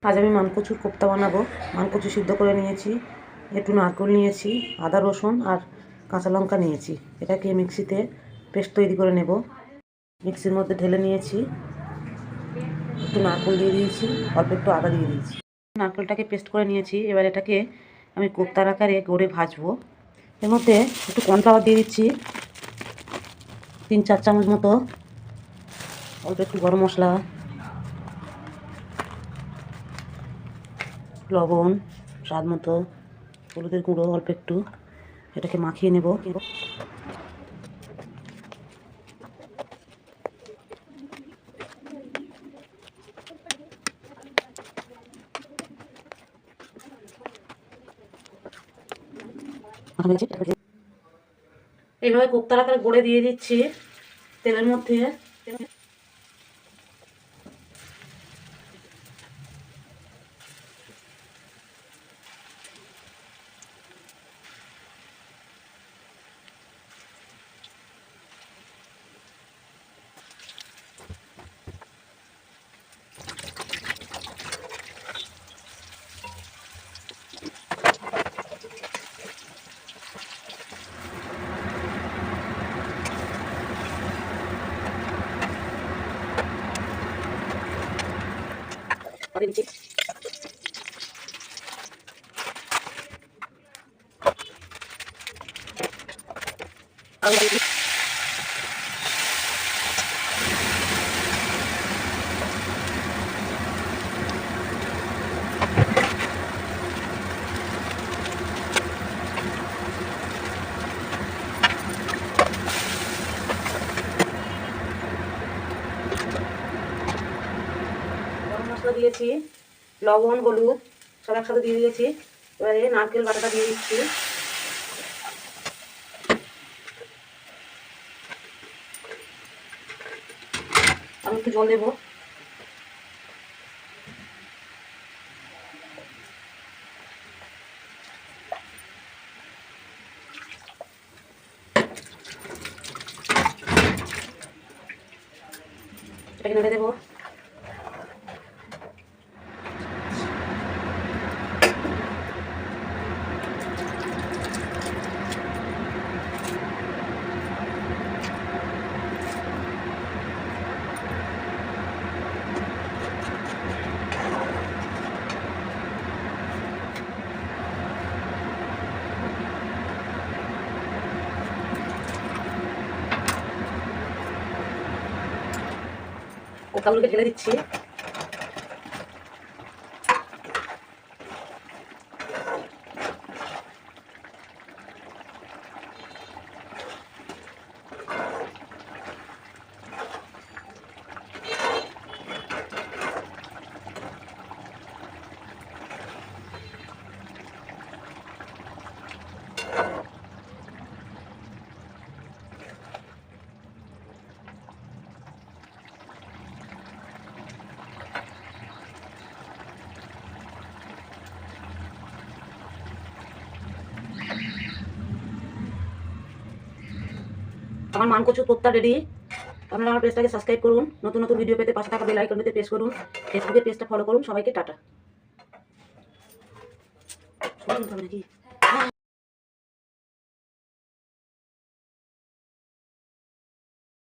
আজ আমি মানকচুর কোপ্তা বানাবো। মানকচু সিদ্ধ করে নিয়েছি, একটু নারকেল নিয়েছি, আদা রসুন আর কাঁচা লঙ্কা নিয়েছি। এটাকে মিক্সিতে পেস্ট তৈরি করে নেব। মিক্সির মধ্যে ঢেলে নিয়েছি, একটু নারকেল দিয়ে দিয়েছি, অল্প একটু আদা দিয়ে দিয়েছি। নারকেলটাকে পেস্ট করে নিয়েছি। এবার এটাকে আমি কোপ্তার আকারে গড়ে ভাজবো। এর মধ্যে একটু কর্নফ্লাওয়ার দিয়ে দিচ্ছি, 3-4 চামচ মতো, অল্প একটু গরম মশলা, লবণ স্বাদ মতো, হলুদের গুঁড়ো অল্প একটু। এটাকে মাখিয়ে নেব। এইভাবে কোপ্তার আকারে গড়ে দিয়ে দিচ্ছি তেলের মধ্যে। গরম মশলা দিয়েছি, লবণ হলুদ সব একসাথে দিয়ে দিয়েছি। এবারে নারকেল বাটাটা দিয়ে দিচ্ছি। আমি একটু জল দেবো। এটাকে নেড়ে দেবো। কোপ্তাগুলোকে ঢেলে দিচ্ছি। আমার মানকচুর কোপ্তা রেডি। আপনারা আমার পেজটাকে সাবস্ক্রাইব করুন, নতুন নতুন ভিডিও পেতে পাশে থাকা বেল আইকনটিতে প্রেস করুন, ফেসবুকের পেজটা ফলো করুন। সবাইকে টাটা।